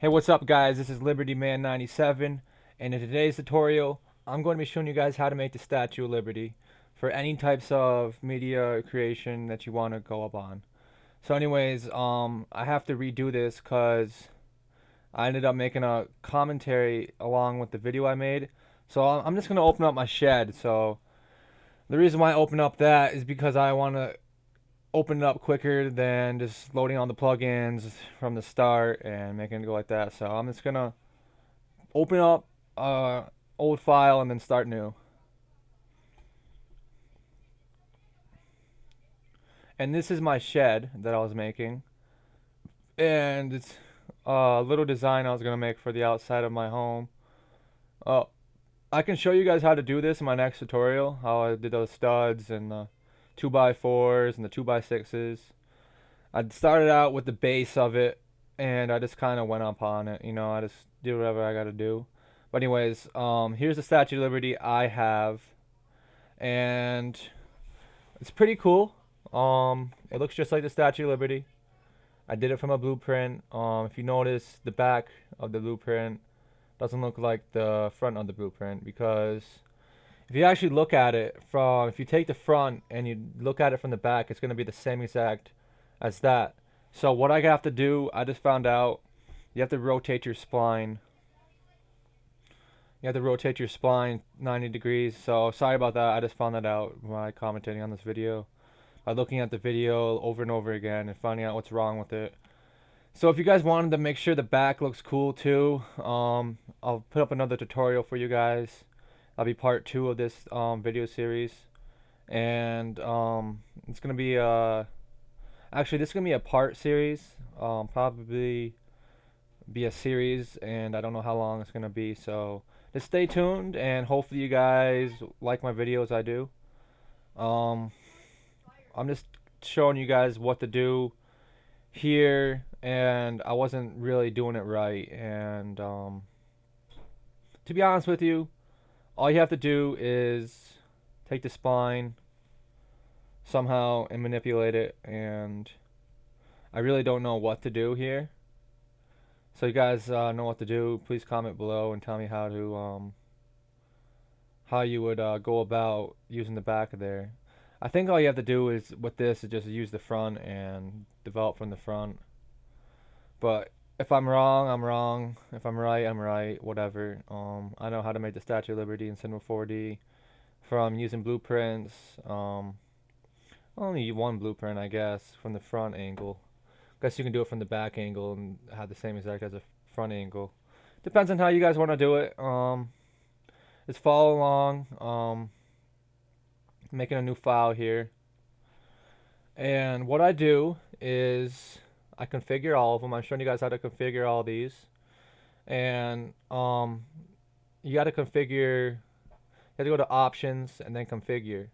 Hey, what's up guys? This is Liberty Man 97, and in today's tutorial, I'm going to be showing you guys how to make the Statue of Liberty for any types of media creation that you want to go up on. So anyways, I have to redo this because I ended up making a commentary along with the video I made. So I'm just going to open up my shed. So the reason why I open up that is because I want to open it up quicker than just loading all the plugins from the start and making it go like that. So I'm just gonna open up old file and then start new. And this is my shed that I was making, and it's a little design I was gonna make for the outside of my home. Uh, I can show you guys how to do this in my next tutorial. How I did those studs and the 2x4s and the 2x6s. I started out with the base of it, and I just kind of went up on it. You know, I just do whatever I gotta do. But anyways, here's the Statue of Liberty I have, and it's pretty cool. It looks just like the Statue of Liberty. I did it from a blueprint. If you notice, the back of the blueprint doesn't look like the front of the blueprint because if you actually look at it from, if you take the front and you look at it from the back, it's gonna be the same exact as that. So what I have to do, I just found out, you have to rotate your spline. You have to rotate your spline 90 degrees. So sorry about that. I just found that out by commentating on this video, by looking at the video over and over again and finding out what's wrong with it. So if you guys wanted to make sure the back looks cool too, I'll put up another tutorial for you guys. That'll be part 2 of this video series. And it's gonna be actually this is gonna be a part series. Probably be a series, and I don't know how long it's gonna be. So just stay tuned, and hopefully you guys like my videos. I do. Um, I'm just showing you guys what to do here, and I wasn't really doing it right. And to be honest with you, all you have to do is take the spine somehow and manipulate it, and I really don't know what to do here. So you guys know what to do. Please comment below and tell me how you would go about using the back of there. I think all you have to do is with this is just use the front and develop from the front. But if I'm wrong, I'm wrong. If I'm right, I'm right. Whatever. I know how to make the Statue of Liberty in Cinema 4D from using blueprints. Only one blueprint, I guess, from the front angle. Guess you can do it from the back angle and have the same exact as a front angle. Depends on how you guys want to do it. Just follow along. Making a new file here. And what I do is I configure all of them. I'm showing you guys how to configure all these. And you got to configure. You have to go to options and then configure.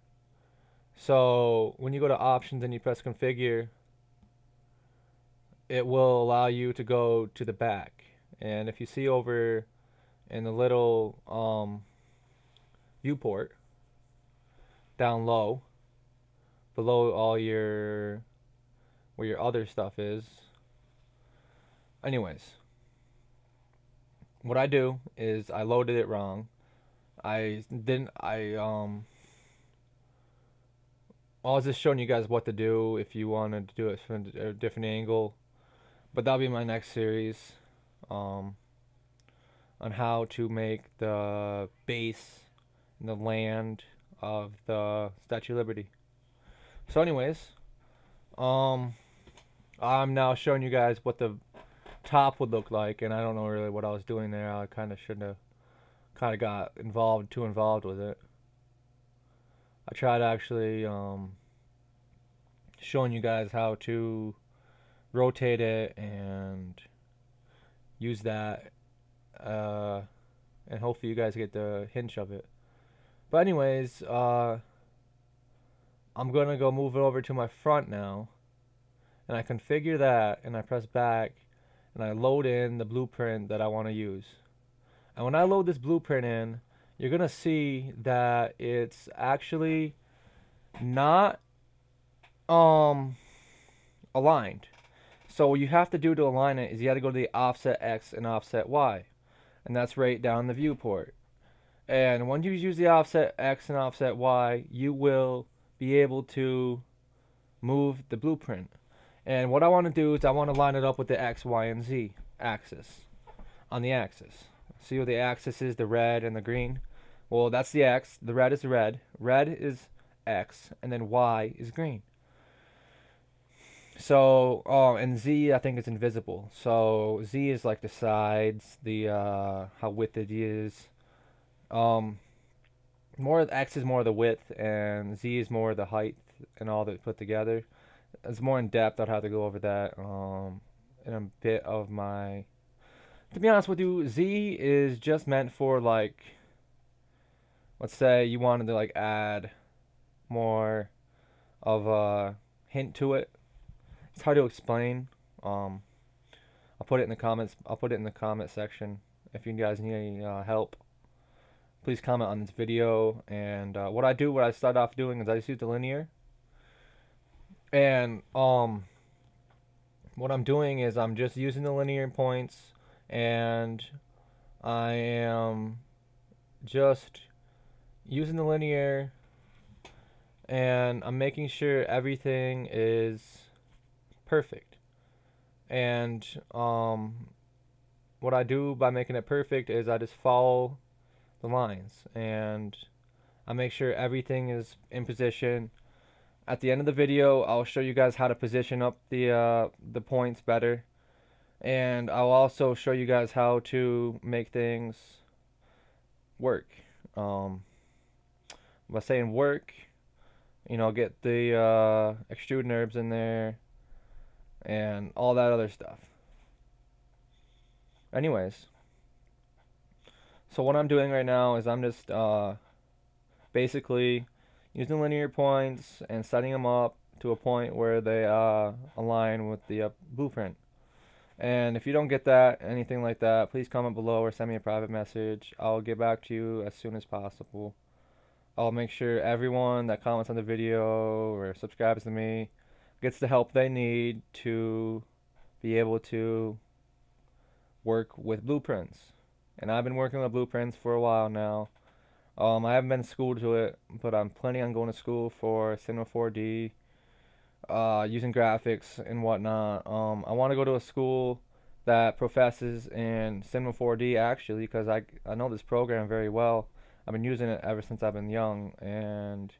So when you go to options and you press configure, it will allow you to go to the back. And if you see over in the little viewport down low, below all your where your other stuff is. Anyways, what I do is I loaded it wrong. I didn't. I was just showing you guys what to do if you wanted to do it from a different angle. But that'll be my next series, um, on how to make the base and the land of the Statue of Liberty. So, anyways, um, I'm now showing you guys what the top would look like, and I don't know really what I was doing there. I kind of shouldn't have, kind of got too involved with it. I tried actually showing you guys how to rotate it and use that, uh, and hopefully you guys get the hint of it. But anyways, I'm gonna go move it over to my front now, and I configure that, and I press back, and I load in the blueprint that I want to use. And when I load this blueprint in, you're gonna see that it's actually not aligned. So what you have to do to align it is you have to go to the offset X and offset Y, and that's right down the viewport. And when you use the offset X and offset Y, you will be able to move the blueprint. And what I want to do is I want to line it up with the X, Y, and Z axis on the axis. See what the axis is, the red and the green? Well, that's the X. The red is red. Red is X, and then Y is green. So, and Z I think is invisible. So Z is like the sides, the how width it is. Um, more X is more the width, and Z is more the height and all that put together. It's more in depth. I'd have to go over that in a bit of my. To be honest with you, Z is just meant for like, let's say you wanted to like add more of a hint to it. It's hard to explain. I'll put it in the comments. I'll put it in the comment section if you guys need any help. Please comment on this video. And what I start off doing is I just use the linear. And what I'm doing is I'm just using the linear points, and I am just using the linear, and I'm making sure everything is perfect. And what I do by making it perfect is I just follow the lines, and I make sure everything is in position. At the end of the video, I'll show you guys how to position up the points better, and I'll also show you guys how to make things work. By saying work, get the extrude NURBS in there and all that other stuff. Anyways, so what I'm doing right now is I'm just basically using linear points and setting them up to a point where they align with the blueprint. And if you don't get that, anything like that, please comment below or send me a private message. I'll get back to you as soon as possible. I'll make sure everyone that comments on the video or subscribes to me gets the help they need to be able to work with blueprints. And I've been working with blueprints for a while now. I haven't been schooled to it, but I'm planning on going to school for Cinema 4D, using graphics and whatnot. I want to go to a school that professes in Cinema 4D actually, because I know this program very well. I've been using it ever since I've been young, and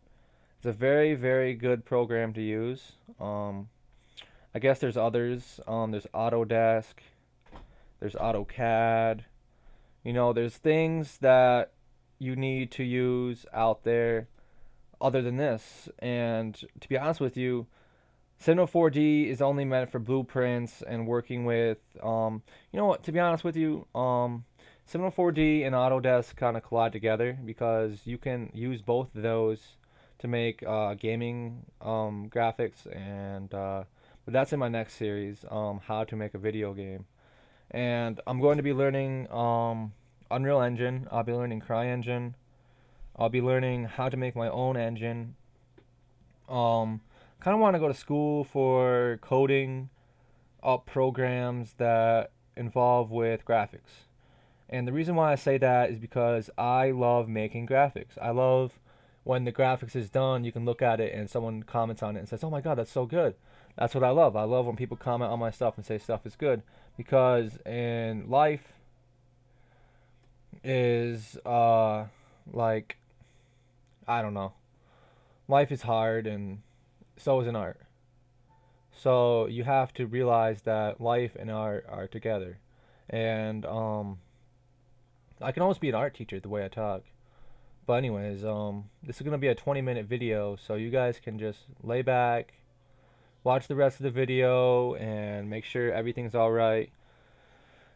it's a very, very good program to use. I guess there's others. There's Autodesk, there's AutoCAD. There's things that you need to use out there other than this. And to be honest with you, Cinema 4D is only meant for blueprints and working with, you know what, to be honest with you, Cinema 4D and Autodesk kind of collide together because you can use both of those to make gaming graphics, and but that's in my next series, how to make a video game. And I'm going to be learning Unreal Engine. I'll be learning CryEngine. I'll be learning how to make my own engine. Kind of want to go to school for coding up programs that involve with graphics. And the reason why I say that is because I love making graphics. I love when the graphics is done, you can look at it and someone comments on it and says, "Oh my God, that's so good." That's what I love. I love when people comment on my stuff and say stuff is good, because in life is like, I don't know. Life is hard, and so is an art. So you have to realize that life and art are together. And I can almost be an art teacher the way I talk. But anyways, this is gonna be a 20-minute video, so you guys can just lay back, watch the rest of the video, and make sure everything's alright.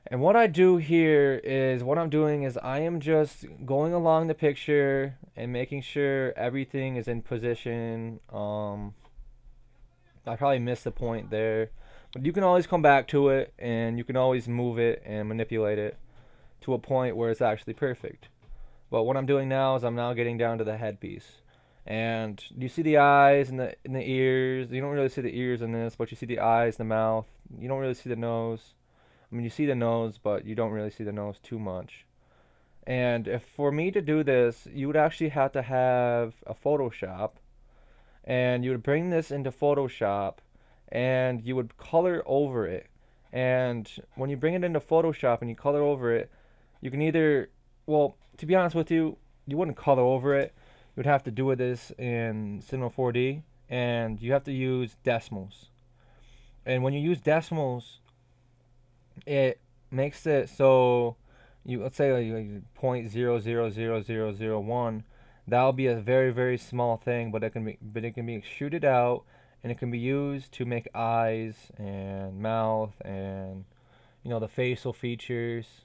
And what I do here is, what I'm doing is I am just going along the picture and making sure everything is in position. I probably missed the point there, but you can always come back to it, and you can always move it and manipulate it to a point where it's actually perfect. But what I'm doing now is I'm now getting down to the headpiece. And you see the eyes and the ears. You don't really see the ears in this, but you see the eyes, the mouth. You don't really see the nose. I mean, you see the nose, but you don't really see the nose too much. And if for me to do this, you would actually have to have a Photoshop, and you would bring this into Photoshop, and you would color over it. And when you bring it into Photoshop and you color over it, you can either, well, to be honest with you, you wouldn't color over it. You would have to do this in Cinema 4D, and you have to use decimals. And when you use decimals, it makes it so you, let's say like 0.000001, that'll be a very small thing, but it can be extruded out, and it can be used to make eyes and mouth and the facial features.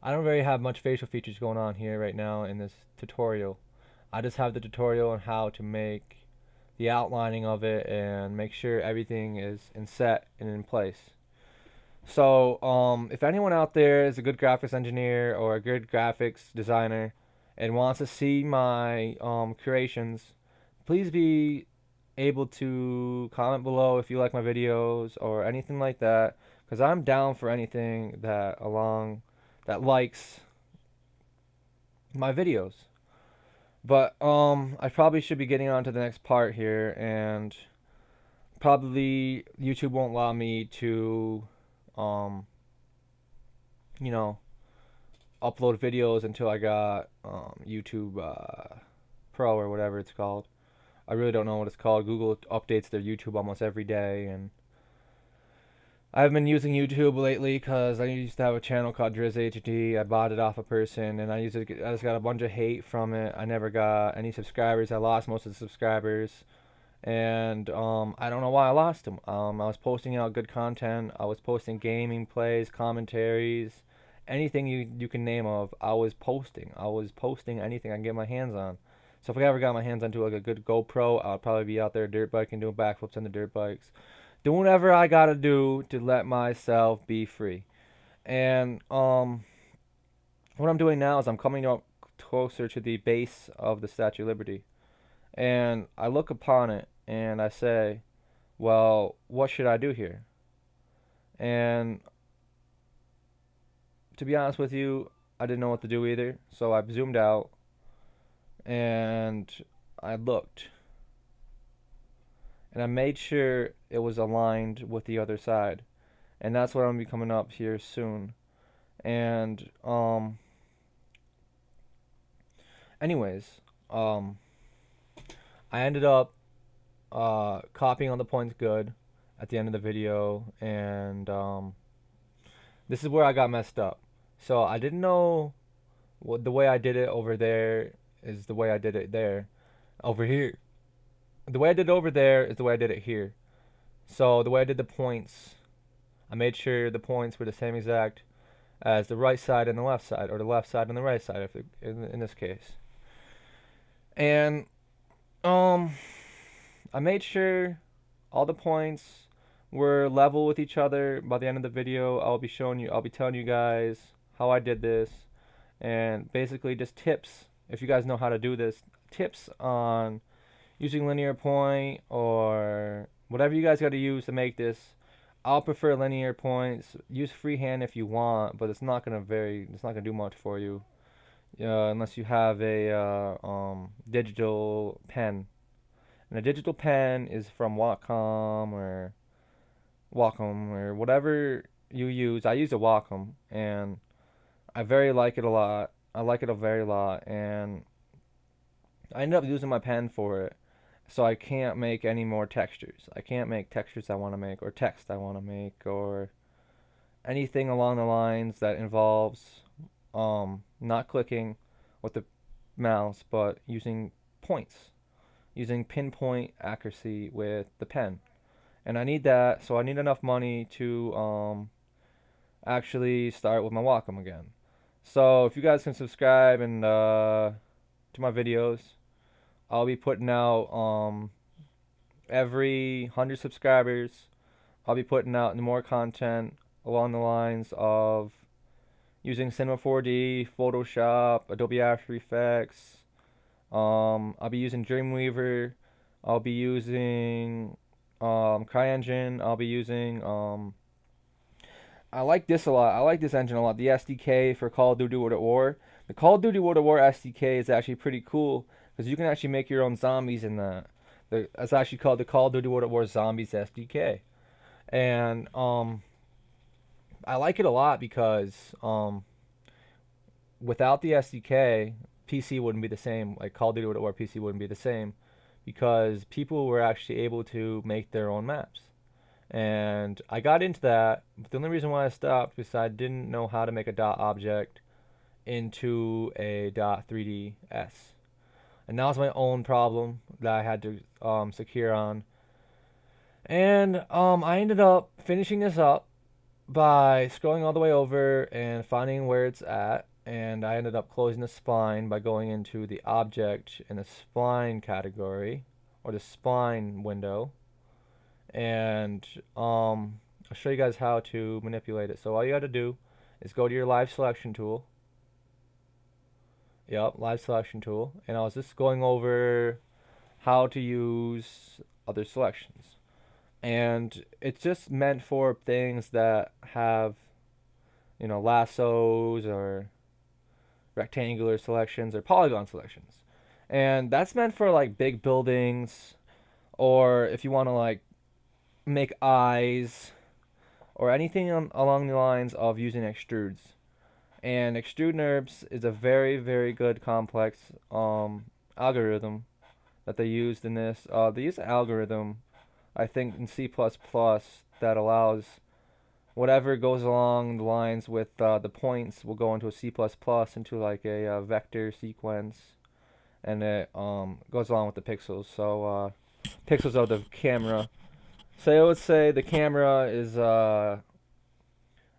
I don't really have much facial features going on here right now in this tutorial. I just have the tutorial on how to make the outlining of it and make sure everything is in set and in place. So, if anyone out there is a good graphics engineer or a good graphics designer and wants to see my creations, please be able to comment below if you like my videos or anything like that, because I'm down for anything that likes my videos. But I probably should be getting on to the next part here, and probably YouTube won't allow me to um, you know, upload videos until I got YouTube Pro or whatever it's called. I really don't know what it's called. Google updates their YouTube almost every day, and I haven't been using YouTube lately because I used to have a channel called Driz HD. I bought it off a person, and I just got a bunch of hate from it. I never got any subscribers. I lost most of the subscribers, and I don't know why I lost them. I was posting out good content. I was posting gaming plays, commentaries, anything you can name of. I was posting. I was posting anything I can get my hands on. So if I ever got my hands onto like a good GoPro, I'll probably be out there dirt biking, doing backflips on the dirt bikes, doing whatever I gotta do to let myself be free. And what I'm doing now is I'm coming up closer to the base of the Statue of Liberty, and I look upon it and I say, well, what should I do here? And to be honest with you, I didn't know what to do either. So I zoomed out and I looked and I made sure it was aligned with the other side. And that's what I'm gonna be coming up here soon. And anyways, I ended up copying all the points good at the end of the video, and this is where I got messed up. So I didn't know what the way I did it over there is the way I did it there. Over here, the way I did it over there is the way I did it here. So the way I did the points, I made sure the points were the same exact as the right side and the left side, or the left side and the right side, if in this case. And um, I made sure all the points were level with each other. By the end of the video, I'll be telling you guys how I did this, and basically just tips, if you guys know how to do this, tips on using linear point or whatever you guys got to use to make this. I'll prefer linear points. Use freehand if you want, but it's not gonna do much for you, unless you have a digital pen. And a digital pen is from Wacom or whatever you use. I use a Wacom, and I very like it a lot. I like it a very lot, and I ended up using my pen for it. So I can't make any more textures. I can't make textures I want to make, or text I want to make, or anything along the lines that involves not clicking with the mouse, but using points, using pinpoint accuracy with the pen. And I need that, so I need enough money to actually start with my Wacom again. So if you guys can subscribe and to my videos, I'll be putting out every 100 subscribers. I'll be putting out more content along the lines of using Cinema 4D, Photoshop, Adobe After Effects, I'll be using Dreamweaver. I'll be using CryEngine. I'll be using I like this a lot. I like this engine a lot. The SDK for Call of Duty World at War. The Call of Duty World at War SDK is actually pretty cool because you can actually make your own zombies in that. It's actually called the Call of Duty World at War Zombies SDK, and I like it a lot because without the SDK, PC wouldn't be the same. Like Call of Duty World at War PC wouldn't be the same because people were actually able to make their own maps. And I got into that, but the only reason why I stopped was I didn't know how to make a dot object into a dot 3ds. And that was my own problem that I had to secure on. And I ended up finishing this up by scrolling all the way over and finding where it's at. And I ended up closing the spline by going into the object in the spline category, or the spline window. And I'll show you guys how to manipulate it. So all you got to do is go to your live selection tool. Yep, live selection tool. And I was just going over how to use other selections. And it's just meant for things that have, you know, lassos or rectangular selections or polygon selections. And that's meant for like big buildings, or if you want to like make eyes, or anything along the lines of using extrudes. And extrude NURBS is a very, very good complex algorithm that they used in this. They used an algorithm, I think, in C++ that allows whatever goes along the lines with the points will go into a C++ into like a vector sequence, and it goes along with the pixels. So pixels of the camera. So I would say the camera is an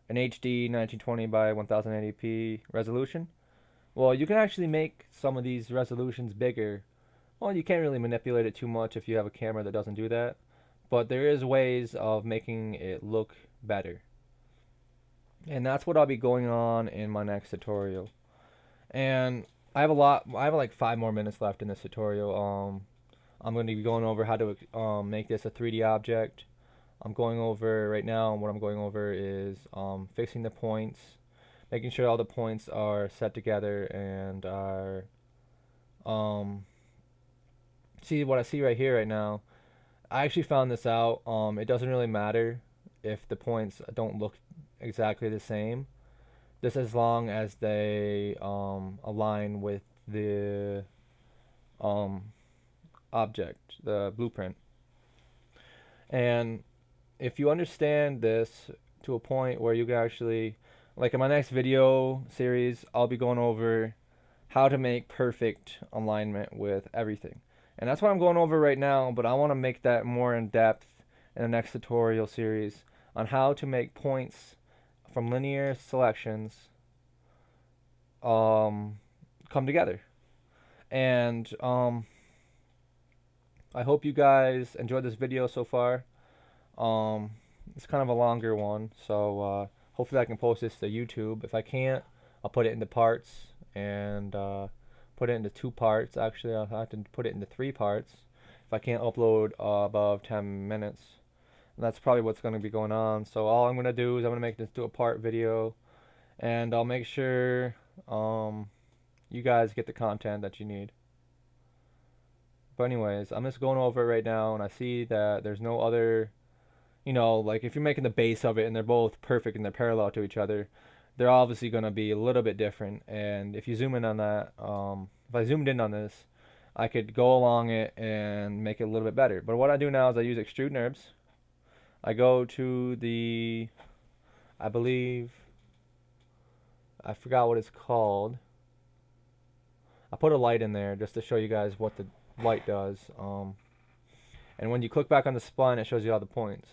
HD 1920 by 1080p resolution. Well, you can actually make some of these resolutions bigger. Well, you can't really manipulate it too much if you have a camera that doesn't do that, but there is ways of making it look better. And that's what I'll be going on in my next tutorial. And I have like 5 more minutes left in this tutorial. I'm going to be going over how to make this a 3D object. I'm going over right now, what I'm going over is fixing the points, making sure all the points are set together and are, see what I see right here right now. I actually found this out. It doesn't really matter if the points don't look exactly the same, just as long as they align with the um, object, the blueprint. And if you understand this to a point where you can actually, like in my next video series, I'll be going over how to make perfect alignment with everything. And that's what I'm going over right now, but I want to make that more in depth in the next tutorial series on how to make points from linear selections come together. And I hope you guys enjoyed this video so far. It's kind of a longer one, so hopefully I can post this to YouTube. If I can't, I'll put it into parts and put it into 2 parts. Actually, I'll have to put it into 3 parts if I can't upload above 10 minutes. And that's probably what's going to be going on. So all I'm going to do is I'm going to make this 2-part video, and I'll make sure you guys get the content that you need. But anyways, I'm just going over it right now, and I see that there's no other, you know, like if you're making the base of it and they're both perfect and they're parallel to each other, they're obviously going to be a little bit different. And if you zoom in on that, if I zoomed in on this, I could go along it and make it a little bit better. But what I do now is I use extrude NURBS. I go to the, I believe, I forgot what it's called. I put a light in there just to show you guys what the light does. And when you click back on the spline, it shows you all the points.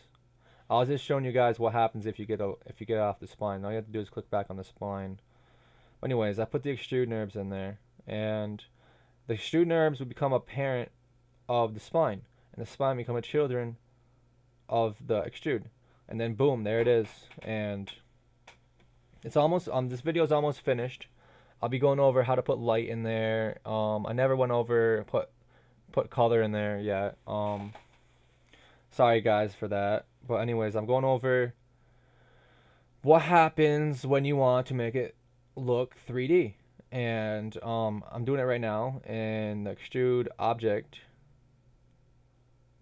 I was just showing you guys what happens if you get off the spline. All you have to do is click back on the spline. But anyways, I put the extrude NURBS in there, and the extrude NURBS would become a parent of the spline, and the spline become a children of the extrude. And then boom, there it is. And it's almost this video is almost finished. I'll be going over how to put light in there. I never went over put color in there yet. Sorry guys for that. But anyways, I'm going over what happens when you want to make it look 3D. And I'm doing it right now in the extrude object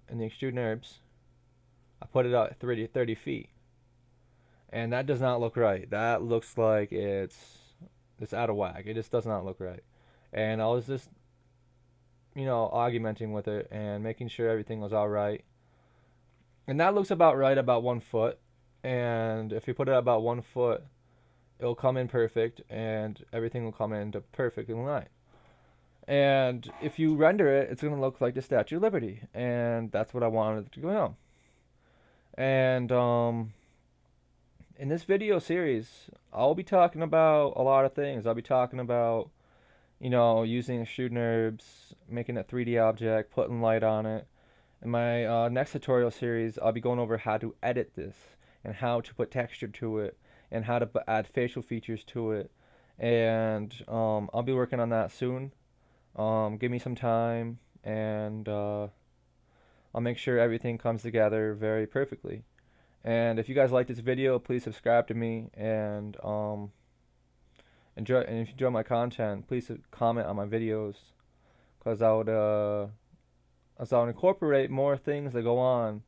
and the extrude NURBS. I put it out 30 feet. And that does not look right. That looks like it's out of whack. It just does not look right. And I was just, augmenting with it and making sure everything was all right. And that looks about right, about 1 foot. And if you put it about 1 foot, it'll come in perfect, and everything will come into perfect in line. And if you render it, it's gonna look like the Statue of Liberty, and that's what I wanted to go on. And in this video series, I'll be talking about a lot of things. I'll be talking about, using extrude NURBS, making a 3D object, putting light on it. In my next tutorial series, I'll be going over how to edit this and how to put texture to it and how to add facial features to it. And I'll be working on that soon. Give me some time, and I'll make sure everything comes together very perfectly. And if you guys like this video, please subscribe to me, and enjoy. And if you enjoy my content, please comment on my videos, because as I'll incorporate more things that go on,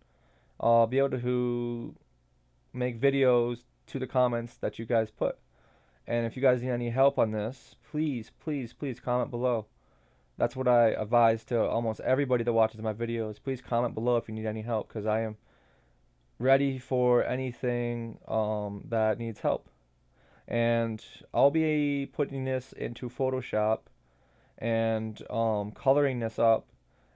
I'll be able to make videos to the comments that you guys put. And if you guys need any help on this, please, please, please comment below. That's what I advise to almost everybody that watches my videos. Please comment below if you need any help, because I am ready for anything that needs help. And I'll be putting this into Photoshop and coloring this up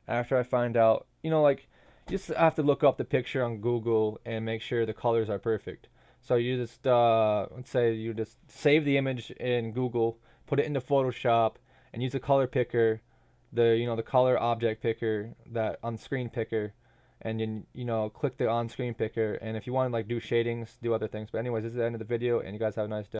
after I find out, like, you just have to look up the picture on Google and make sure the colors are perfect. So you just, let's say you just save the image in Google, put it into Photoshop, and use a color picker, the color object picker, that on-screen picker, and then, click the on-screen picker. And if you want to, like, do shadings, do other things. But anyways, this is the end of the video, and you guys have a nice day.